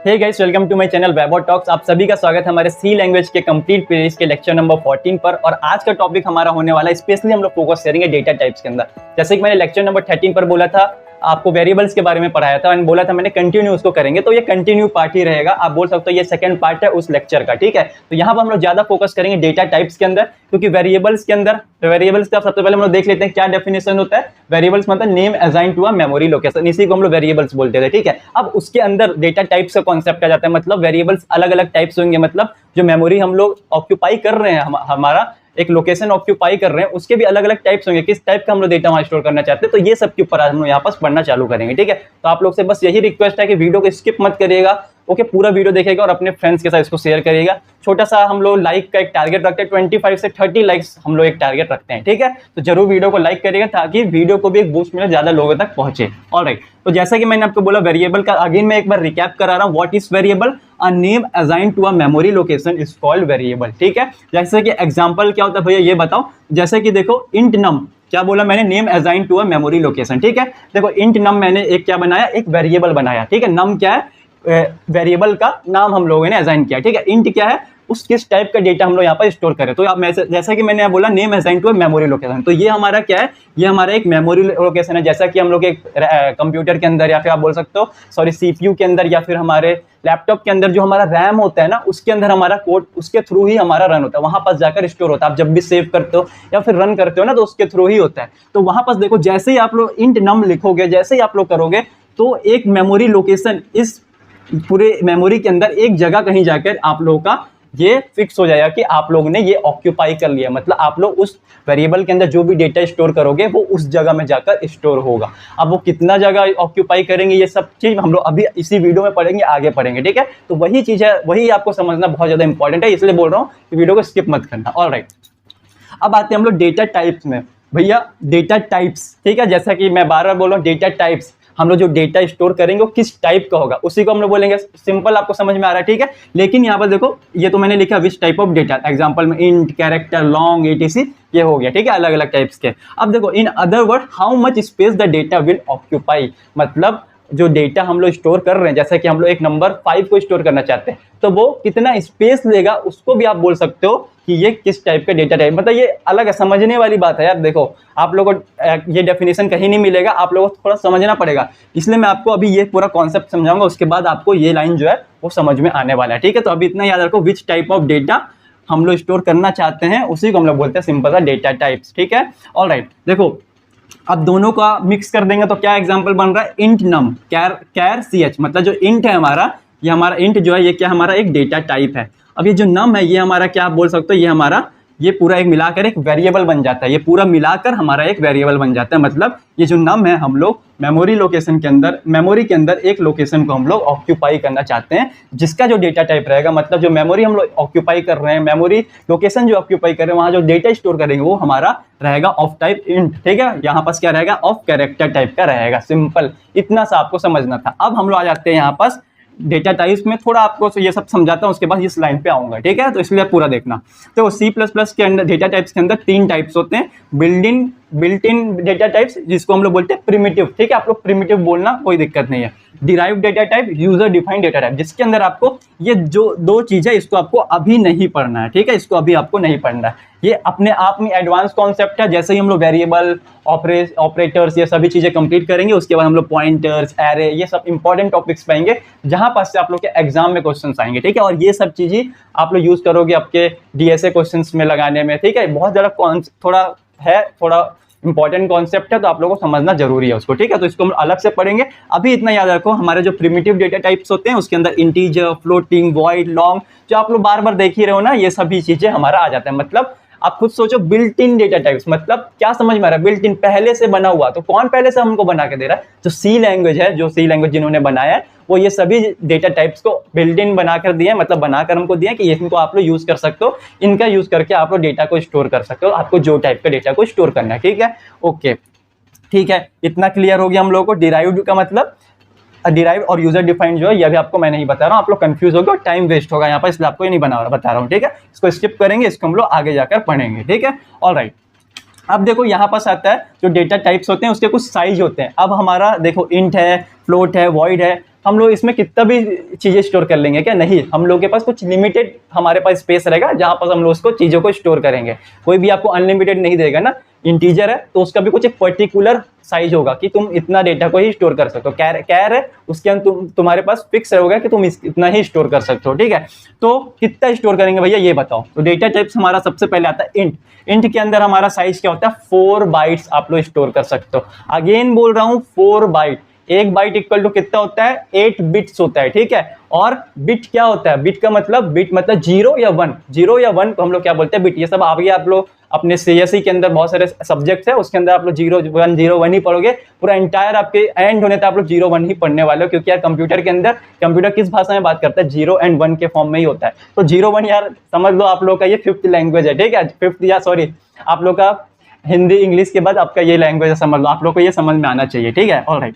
Hey guys, welcome to my channel webo talks. आप सभी का स्वागत है हमारे सी लैंग्वेज के कंप्लीट सीरीज के लेक्चर नंबर 14 पर। और आज का टॉपिक हमारा होने वाला है, स्पेशली हम लोग फोकस करेंगे डेटा टाइप्स के अंदर। जैसे कि मैंने लेक्चर नंबर 13 पर बोला था, आपको वेरिएबल्स के बारे में पढ़ाया था एंड बोला था मैंने कंटिन्यू उसको करेंगे, तो ये कंटिन्यू पार्ट ही रहेगा। आप बोल सकते हो ये सेकंड पार्ट है उस लेक्चर का, ठीक है। तो यहाँ पर हम लोग ज्यादा फोकस करेंगे डेटा टाइप्स के अंदर, क्योंकि वेरिएबल्स के अंदर वेरिएबल्स का सबसे पहले हम लोग देख लेते हैं क्या डेफिनेशन होता है। वेरिएबल्स मतलब name assign to a memory location, इसी को हम लोग वेरिएबल्स बोलते थे, ठीक है। अब उसके अंदर डेटा टाइप्स का कॉन्सेप्ट आ जाता है, मतलब वेरिएबल्स अलग अलग टाइप्स होंगे, मतलब जो मेमोरी हम लोग ऑक्यूपाई कर रहे हैं, हमारा एक लोकेशन ऑक्यूपाई कर रहे हैं, उसके भी अलग अलग टाइप्स होंगे, किस टाइप का हम लोग डेटा वहां स्टोर करना चाहते हैं। तो ये सब के ऊपर आज हम लोग यहाँ पास पढ़ना चालू करेंगे, ठीक है। तो आप लोग से बस यही रिक्वेस्ट है कि वीडियो को स्किप मत करिएगा, ओके। पूरा वीडियो देखिएगा और अपने फ्रेंड्स के साथ इसको शेयर करिएगा। छोटा सा हम लोग लाइक का एक टारगेट रखते हैं, 25 से 30 लाइक्स हम लोग एक टारगेट रखते हैं, ठीक है। तो जरूर वीडियो को लाइक करिएगा ताकि वीडियो को भी एक बूस्ट मिले, ज्यादा लोगों तक पहुंचे। ऑलराइट, तो जैसा कि मैंने आपको बोला वेरिएबल का अगेन मैं एक बार रिकैप करा रहा हूं। What is variable? A name assign to a memory location is called variable, ठीक है। जैसे कि एग्जांपल क्या होता है भैया, ये बताओ। जैसे कि देखो इंट नम, क्या बोला मैंने? Name assign to a memory location, ठीक है। देखो इंट नम मैंने एक क्या बनाया, एक वेरिएबल बनाया, ठीक है। नम क्या है? वेरिएबल का नाम हम लोगों ने असाइन किया, ठीक है। इंट क्या है? उस किस टाइप का डेटा हम लोग यहाँ पर स्टोर करें। तो आप जैसा कि मैंने बोला name assign to memory location, तो ये हमारा क्या है? ये हमारा एक मेमोरी लोकेशन है। जैसा कि हम लोग एक कंप्यूटर के अंदर, या फिर आप बोल सकते हो सॉरी सीपीयू के अंदर, या फिर हमारे लैपटॉप के अंदर जो हमारा रैम होता है ना, उसके अंदर हमारा कोड उसके थ्रू ही हमारा रन होता है, वहां पास जाकर स्टोर होता है। आप जब भी सेव करते हो या फिर रन करते हो ना, तो उसके थ्रू ही होता है। तो वहां पास देखो, जैसे ही आप लोग इंट नम लिखोगे, जैसे ही आप लोग करोगे, तो एक मेमोरी लोकेशन इस पूरे मेमोरी के अंदर एक जगह कहीं जाकर आप लोगों का ये फिक्स हो जाएगा कि आप लोगों ने ये ऑक्यूपाई कर लिया। मतलब आप लोग उस वेरिएबल के अंदर जो भी डेटा स्टोर करोगे वो उस जगह में जाकर स्टोर होगा। अब वो कितना जगह ऑक्यूपाई करेंगे, ये सब चीज हम लोग अभी इसी वीडियो में पढ़ेंगे, आगे पढ़ेंगे, ठीक है। तो वही चीज है, वही आपको समझना बहुत ज्यादा इंपॉर्टेंट है, इसलिए बोल रहा हूँ कि वीडियो को स्किप मत करना। ऑलराइट, अब आते हैं हम लोग डेटा टाइप्स में। भैया डेटा टाइप्स, ठीक है। जैसा कि मैं बार बार बोल रहा हूँ, डेटा टाइप्स, हम लोग जो डेटा स्टोर करेंगे वो किस टाइप का होगा, उसी को हम लोग बोलेंगे। सिंपल, आपको समझ में आ रहा है, ठीक है। लेकिन यहाँ पर देखो, ये तो मैंने लिखा which type of data, example में इंट, कैरेक्टर, लॉन्ग, एटीसी, ये हो गया, ठीक है, अलग अलग टाइप्स के। अब देखो in other word, how much space the data will occupy, मतलब जो डेटा हम लोग स्टोर कर रहे हैं, जैसे कि हम लोग एक नंबर 5 को स्टोर करना चाहते हैं, तो वो कितना स्पेस लेगा, उसको भी आप बोल सकते हो कि ये किस टाइप का डेटा टाइप। मतलब ये अलग है, समझने वाली बात है यार। देखो आप लोगों को ये डेफिनेशन कहीं नहीं मिलेगा, आप लोगों को थोड़ा समझना पड़ेगा, इसलिए मैं आपको अभी ये पूरा कॉन्सेप्ट समझाऊंगा, उसके बाद आपको ये लाइन जो है वो समझ में आने वाला है, ठीक है। तो अभी इतना याद रखो, विच टाइप ऑफ डेटा हम लोग स्टोर करना चाहते हैं, उसी को हम लोग बोलते हैं सिंपल सा डेटा टाइप्स, ठीक है। ऑलराइट, देखो अब दोनों का मिक्स कर देंगे तो क्या एग्जांपल बन रहा है? इंट नम कैर सी एच, मतलब जो इंट है हमारा, ये हमारा इंट जो है ये क्या हमारा एक डेटा टाइप है। अब ये जो नम है ये हमारा क्या आप बोल सकते हो, ये हमारा ये पूरा एक मिलाकर एक वेरिएबल बन जाता है। ये पूरा मिलाकर हमारा एक वेरिएबल बन जाता है। मतलब ये जो नम है, हम लोग मेमोरी लोकेशन के अंदर, मेमोरी के अंदर एक लोकेशन को हम लोग ऑक्यूपाई करना चाहते हैं, जिसका जो डेटा टाइप रहेगा, मतलब जो मेमोरी हम लोग ऑक्यूपाई कर रहे हैं, मेमोरी लोकेशन जो ऑक्यूपाई कर रहे हैं, वहां जो डेटा स्टोर करेंगे वो हमारा रहेगा ऑफ टाइप इंट, ठीक है। यहाँ पास क्या रहेगा? ऑफ कैरेक्टर टाइप का रहेगा। सिंपल, इतना सा आपको समझना था। अब हम लोग आ जाते हैं यहाँ पास डेटा टाइप्स में, थोड़ा आपको ये सब समझाता हूँ, उसके बाद इस लाइन पे आऊंगा, ठीक है। तो इसलिए पूरा देखना। तो C++ के अंदर डेटा टाइप्स के अंदर 3 टाइप्स होते हैं। बिल्ट इन डेटा टाइप्स, जिसको हम लोग बोलते हैं प्रिमिटिव, ठीक है। आप लोग प्रिमिटिव बोलना, कोई दिक्कत नहीं है। Derived data type, user defined data type, जिसके अंदर आपको ये जो 2 चीजें, इसको आपको अभी नहीं पढ़ना है, ठीक है। इसको अभी आपको नहीं पढ़ना है, ये अपने आप में एडवांस कॉन्सेप्ट है। जैसे ही हम लोग वेरिएबल, ऑपरेटर्स, ये सभी चीजें कंप्लीट करेंगे, उसके बाद हम लोग पॉइंटर्स, एरे, ये सब इंपॉर्टेंट टॉपिक्स पाएंगे, जहां पास से आप लोग के एग्जाम में क्वेश्चंस आएंगे, ठीक है। और ये सब चीजें आप लोग यूज करोगे आपके डीएसए क्वेश्चंस में लगाने में, ठीक है। बहुत ज्यादा थोड़ा इंपॉर्टेंट कॉन्सेप्ट है, तो आप लोगों को समझना जरूरी है उसको, ठीक है। तो इसको हम अलग से पढ़ेंगे। अभी इतना याद रखो, हमारे जो प्रिमिटिव डेटा टाइप्स होते हैं उसके अंदर इंटीजर, फ्लोटिंग, वॉइड, लॉन्ग, जो आप लोग बार बार देख ही रहे हो ना, ये सभी चीजें हमारा आ जाता है। मतलब आप खुद सोचो, बिल्ट इन डेटा टाइप्स मतलब क्या समझ में आ रहा है? बिल्ट इन, पहले से बना हुआ। तो कौन पहले से हमको बना के दे रहा है? जो सी लैंग्वेज है, जो सी लैंग्वेज जिन्होंने बनाया है, वो ये सभी डेटा टाइप्स को बिल्ट इन बनाकर दिए, मतलब बनाकर हमको दिया कि इनको आप लोग यूज कर सकते हो, इनका यूज करके आप लोग डेटा को स्टोर कर सकते हो, आपको जो टाइप का डेटा को स्टोर करना है, ठीक है। ओके, ठीक है, इतना क्लियर हो गया हम लोगों को। डिराइव्ड का मतलब, डिराइव और यूजर डिफाइंड जो है, ये भी आपको मैं नहीं बता रहा हूँ, आप लोग कंफ्यूज हो गए, टाइम वेस्ट होगा यहाँ पर, इसलिए आपको ये नहीं बता रहा हूँ, ठीक है। इसको स्किप करेंगे, इसको हम लोग आगे जाकर पढ़ेंगे, ठीक है। ऑलराइट, अब देखो यहाँ पास आता है जो डेटा टाइप्स होते हैं उसके कुछ साइज होते हैं। अब हमारा देखो इंट है, फ्लोट है, वॉइड है, हम लोग इसमें कितना भी चीज़ें स्टोर कर लेंगे क्या? नहीं, हम लोग के पास कुछ लिमिटेड हमारे पास स्पेस रहेगा जहाँ पर हम लोग उसको चीज़ों को स्टोर करेंगे। कोई भी आपको अनलिमिटेड नहीं देगा ना, इंटीजर है तो उसका भी कुछ एक पर्टिकुलर साइज होगा कि तुम इतना डेटा को ही स्टोर कर सकते हो। कैर है उसके अंदर तुम्हारे पास फिक्स होगा कि तुम इतना ही स्टोर कर सकते हो, ठीक है। तो कितना स्टोर करेंगे भैया ये बताओ। तो डेटा टाइप्स हमारा सबसे पहले आता है इंट। इंट के अंदर हमारा साइज क्या होता है? 4 बाइट्स आप लोग स्टोर कर सकते हो। अगेन बोल रहा हूं 4 बाइट। एक बाइट इक्वल टू कितना होता है? 8 बिट्स होता है, ठीक है। और बिट क्या होता है? बिट का मतलब, बिट मतलब 0 या 1, 0 या 1 को हम लोग क्या बोलते हैं? बिट। ये सब आगे आप लोग अपने सीएसई के अंदर बहुत सारे सब्जेक्ट्स है, उसके अंदर आप लोग 0 1 ही पढ़ोगे। पूरा एंटायर आपके एंड होने तक आप लोग 0 1 ही पढ़ने वाले हो, क्योंकि यार कंप्यूटर के अंदर कंप्यूटर किस भाषा में बात करता है? 0 एंड 1 के फॉर्म में ही होता है। तो 0 1 यार समझ लो आप लोग का ये 5th लैंग्वेज है, ठीक है। 5th या सॉरी आप लोग का हिंदी इंग्लिश के बाद आपका ये लैंग्वेज है, समझ लो। आप लोग को ये समझ में आना चाहिए, ठीक है। ऑलराइट,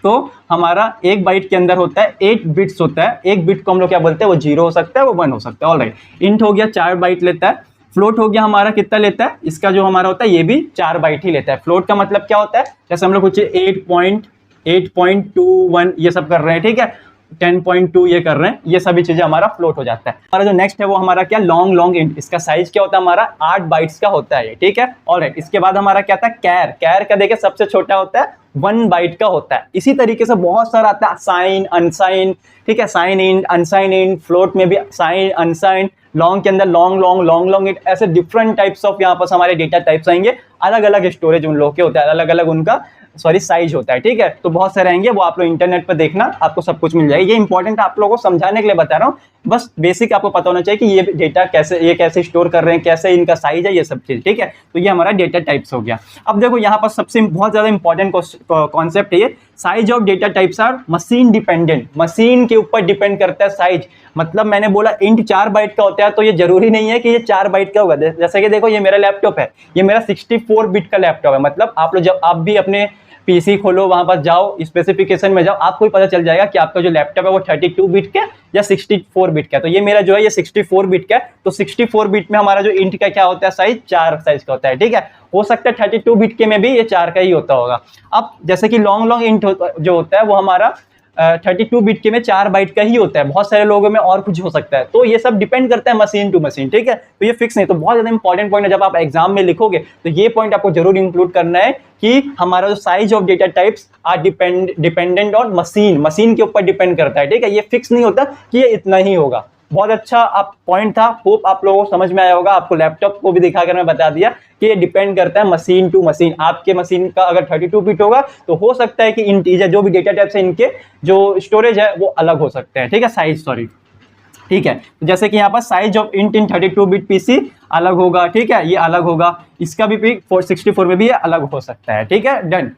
तो हमारा एक बाइट के अंदर होता है 8 बिट्स होता है। एक बिट को हम लोग क्या बोलते हैं? वो 0 हो सकता है, वो 1 हो सकता है। ऑलराइट, इंट हो गया 4 बाइट लेता है। फ्लोट हो गया हमारा कितना लेता है? इसका जो हमारा होता है ये भी 4 बाइट ही लेता है। फ्लोट का मतलब क्या होता है? जैसे हम लोग कुछ 8.21 ये सब कर रहे हैं, ठीक है, 10.2 ये कर रहे हैं, ये सभी चीजें हमारा फ्लोट हो जाता है। हमारा जो नेक्स्ट है वो हमारा क्या? Long int. इसका साइज क्या होता है? हमारा 8 बाइट्स का होता है ये, ठीक है। ऑलराइट, इसके बाद हमारा क्या आता है? कैर। कैर का देखिए सबसे छोटा होता है 1 बाइट का होता है। इसी तरीके से बहुत सारा आता है, साइन, अनसाइन, ठीक है, साइन इन, अनसाइन इन, फ्लोट में भी साइन, अनसाइन, लॉन्ग के अंदर लॉन्ग इंट, ऐसे डिफरेंट टाइप्स ऑफ यहाँ पर हमारे डेटा टाइप्स आएंगे। अलग अलग स्टोरेज उन लोग के होता है, अलग अलग उनका साइज होता है, ठीक है। तो बहुत सारे आएंगे, वो आप लोग इंटरनेट पर देखना, आपको सब कुछ मिल जाएगा। ये इंपॉर्टेंट आप लोगों को समझाने के लिए बता रहा हूँ, बस बेसिक आपको पता होना चाहिए कि ये डेटा कैसे स्टोर कर रहे हैं, कैसे इनका साइज है, ये सब चीज, ठीक है। तो ये हमारा डेटा टाइप्स हो गया। अब देखो यहाँ पर सबसे बहुत ज्यादा इंपॉर्टेंट कॉन्सेप्ट है ये, size of data types are machine dependent. Machine के ऊपर डिपेंड करता है साइज। मतलब मैंने बोला इंट 4 बाइट का होता है, तो ये जरूरी नहीं है कि ये 4 बाइट का होगा। जैसे कि देखो ये मेरा लैपटॉप है, ये मेरा 64 बिट का लैपटॉप है। मतलब आप लोग जब आप भी अपने पीसी खोलो, वहां पर जाओ, स्पेसिफिकेशन में जाओ, आपको ही पता चल जाएगा कि आपका जो लैपटॉप है वो 32 बिट का या 64 बिट का। तो ये मेरा जो है ये 64 बिट का है। तो 64 बिट में हमारा जो इंट का क्या होता है? साइज 4 साइज का होता है, ठीक है। हो सकता है 32 बिट के में भी ये 4 का ही होता होगा। अब जैसे कि लॉन्ग इंट जो होता है वो हमारा 32 बिट के में 4 बाइट का ही होता है। बहुत सारे लोगों में और कुछ हो सकता है। तो ये सब डिपेंड करता है मशीन टू मशीन, ठीक है। तो ये फिक्स नहीं। तो बहुत ज्यादा इंपॉर्टेंट पॉइंट है, जब आप एग्जाम में लिखोगे तो ये पॉइंट आपको जरूर इंक्लूड करना है कि हमारा जो size of data types are dependent on machine के ऊपर डिपेंड करता है, ठीक है। ये फिक्स नहीं होता कि ये इतना ही होगा। बहुत अच्छा आप पॉइंट था, होप आप लोगों को समझ में आया होगा। आपको लैपटॉप को भी दिखाकर मैं बता दिया कि ये डिपेंड करता है मशीन टू मशीन। आपके मशीन का अगर 32 बिट होगा तो हो सकता है कि इंटीजर जो भी डेटा टाइप्स है इनके जो स्टोरेज है वो अलग हो सकते हैं, ठीक है, साइज सॉरी, ठीक है। तो जैसे कि यहाँ पर size of int in 32 bit PC अलग होगा, ठीक है, ये अलग होगा। इसका भी 464 में भी ये अलग हो सकता है, ठीक है, डन।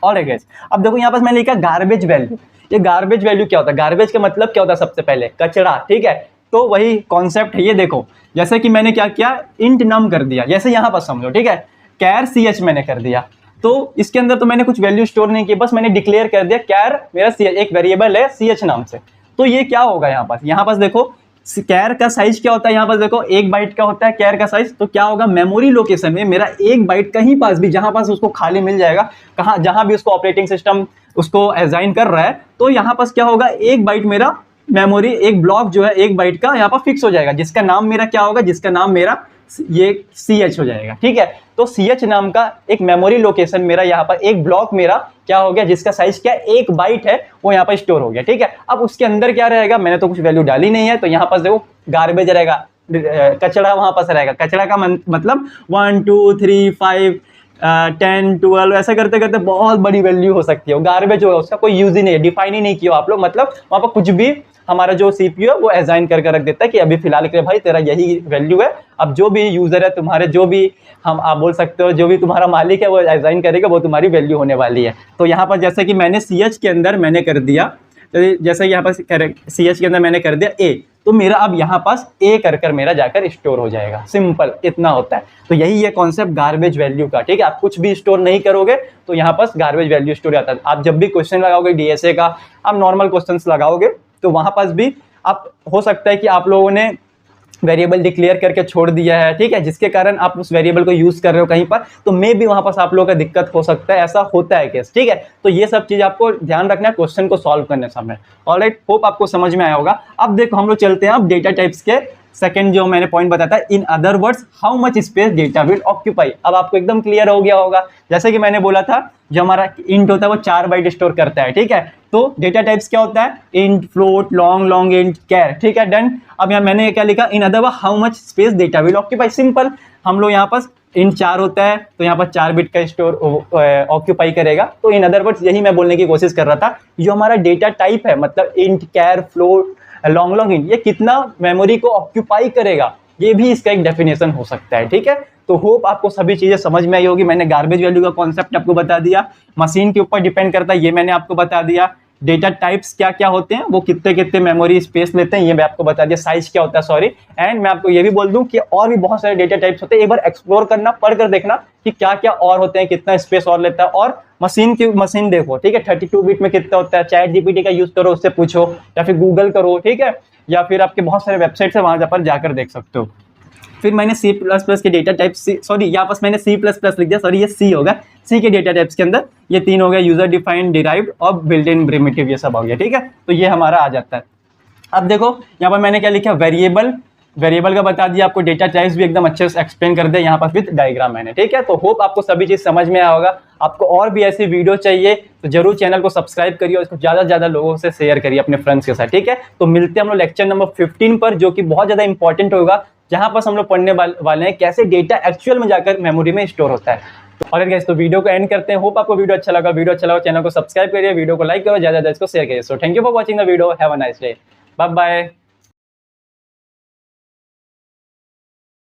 और अब देखो यहाँ पर मैंने लिखा गार्बेज वैल्यू। ये गार्बेज वैल्यू क्या होता है? गार्बेज का मतलब क्या होता है? सबसे पहले कचरा, ठीक है। तो वही कॉन्सेप्ट है ये। देखो जैसे कि मैंने क्या किया, इंट नम कर दिया, जैसे यहाँ पर समझो, ठीक है, कैर ch मैंने कर दिया। तो इसके अंदर तो मैंने कुछ वैल्यू स्टोर नहीं की, बस मैंने डिक्लेयर कर दिया कैर मेरा ch, एक वेरिएबल है ch नाम से। तो ये क्या होगा यहाँ पास देखो कैर का साइज क्या होता है? यहाँ पर देखो 1 बाइट का होता है कैर का साइज। तो क्या होगा? मेमोरी लोकेशन में मेरा 1 बाइट कहीं पास भी, जहां पास उसको खाली मिल जाएगा, कहां जहां भी उसको ऑपरेटिंग सिस्टम उसको असाइन कर रहा है, तो यहाँ पास क्या होगा? 1 बाइट मेरा मेमोरी, एक ब्लॉक जो है 1 बाइट का यहाँ पर फिक्स हो जाएगा, जिसका नाम मेरा क्या होगा? जिसका नाम मेरा ये ch हो जाएगा, ठीक है। तो ch नाम का एक मेमोरी लोकेशन मेरा यहाँ पर, एक ब्लॉक मेरा क्या हो गया, जिसका साइज क्या 1 बाइट है, वो यहाँ पर स्टोर हो गया, ठीक है। अब उसके अंदर क्या रहेगा? मैंने तो कुछ वैल्यू डाली नहीं है, तो यहाँ पर देखो गार्बेज रहेगा, कचरा वहां पर रहेगा। कचरा का मतलब 1 2 3 5 10 12 ऐसा करते करते बहुत बड़ी वैल्यू हो सकती है। गार्बेज होगा, उसका कोई यूज ही नहीं है, डिफाइन ही नहीं किया आप लोग। मतलब वहां पर कुछ भी हमारा जो सीपीयू है वो असाइन करके रख देता है कि अभी फिलहाल के लिए भाई तेरा यही वैल्यू है। अब जो भी यूजर है तुम्हारे, जो भी हम आप बोल सकते हो, जो भी तुम्हारा मालिक है वो असाइन करेगा, वो तुम्हारी वैल्यू होने वाली है। तो यहाँ पर जैसे कि मैंने ch के अंदर मैंने कर दिया, तो जैसे यहाँ पर ch के अंदर मैंने कर दिया a, तो मेरा अब यहाँ पास a कर मेरा जाकर स्टोर हो जाएगा। सिंपल इतना होता है। तो यही है कॉन्सेप्ट गार्बेज वैल्यू का, ठीक है। आप कुछ भी स्टोर नहीं करोगे तो यहाँ पास गार्बेज वैल्यू स्टोर आता है। आप जब भी क्वेश्चन लगाओगे डीएसए का, आप नॉर्मल क्वेश्चन लगाओगे तो वहां पास भी आप हो सकता है कि आप लोगों ने वेरिएबल डिक्लेयर करके छोड़ दिया है, ठीक है, जिसके कारण आप उस वेरिएबल को यूज कर रहे हो कहीं पर, तो मे भी वहां पर आप लोगों का दिक्कत हो सकता है, ऐसा होता है केस, ठीक है। तो ये सब चीज आपको ध्यान रखना है क्वेश्चन को सॉल्व करने समय। ऑलराइट, होप आपको समझ में आया होगा। अब देखो हम लोग चलते हैं अब डेटा टाइप्स के सेकंड जो मैंने पॉइंट बताया था, इन other words how much space data will occupy. अब आपको एकदम क्लियर हो गया होगा। जैसे कि मैंने बोला था जो हमारा इंट होता है वो 4 बाइट स्टोर करता है, ठीक है। तो डेटा टाइप्स क्या होता है, int, float, long, long int, char, ठीक है, डन। अब यहाँ मैंने क्या लिखा, in other words how much space data will occupy. Simple, हम लोग यहाँ पर इंट 4 होता है तो यहाँ पर 4 बिट का स्टोर ऑक्यूपाई करेगा। तो इन अदर वर्ड्स यही मैं बोलने की कोशिश कर रहा था, जो हमारा डेटा टाइप है मतलब इंट, कैर, फ्लोट, लॉन्ग लॉन्ग इंट, ये कितना मेमोरी को ऑक्यूपाई करेगा, ये भी इसका एक डेफिनेशन हो सकता है, ठीक है। तो होप आपको सभी चीजें समझ में आई होगी। मैंने गार्बेज वैल्यू का कॉन्सेप्ट आपको बता दिया, मशीन के ऊपर डिपेंड करता है ये मैंने आपको बता दिया, डेटा टाइप्स क्या क्या होते हैं, वो कितने कितने मेमोरी स्पेस लेते हैं ये मैं आपको बता दिया, साइज क्या होता है, सॉरी। एंड मैं आपको ये भी बोल दूं कि और भी बहुत सारे डेटा टाइप्स होते हैं, एक बार एक्सप्लोर करना, पढ़कर देखना कि क्या क्या और होते हैं, कितना स्पेस और लेता है। और मशीन देखो, ठीक है, 32 बिट में कितना होता है, चैट जीपीटी का यूज करो, उससे पूछो, या फिर गूगल करो, ठीक है, या फिर आपके बहुत सारे वेबसाइट्स है वहां पर जाकर देख सकते हो। फिर मैंने C++ के डेटा टाइप, सॉरी यहाँ पर मैंने C++ लिख दिया, सॉरी ये C होगा। C के डेटा टाइप्स के अंदर ये 3 हो गए, यूजर डिफाइंड, डिराइव्ड और बिल्ट इन प्रिमिटिव, ये सब हो गया, ठीक है। तो ये हमारा आ जाता है। अब देखो यहाँ पर मैंने क्या लिखा, वेरिएबल का बता दिया आपको, डेटा टाइप्स भी एकदम अच्छे से एक्सप्लेन कर दिया यहाँ पर विद डायग्राम मैंने, ठीक है। तो होप आपको सभी चीज समझ में आया होगा। आपको और भी ऐसी वीडियो चाहिए तो जरूर चैनल को सब्सक्राइब करिए और इसको ज्यादा से ज्यादा लोगों से शेयर करिए अपने फ्रेंड्स के साथ, ठीक है। तो मिलते हैं हम लोग लेक्चर नंबर 15 पर, जो कि बहुत ज्यादा इंपॉर्टेंट होगा, जहां पर हम लोग पढ़ने वाले हैं कैसे डेटा एक्चुअल में जाकर मेमोरी में स्टोर होता है। और गाइस तो वीडियो को एंड करते हैं। होप आपको वीडियो अच्छा लगा चैनल को सब्सक्राइब करिए, वीडियो को लाइक करो, ज्यादा इसको शेयर करिए। So thank you for watching the video, have a nice day, bye bye.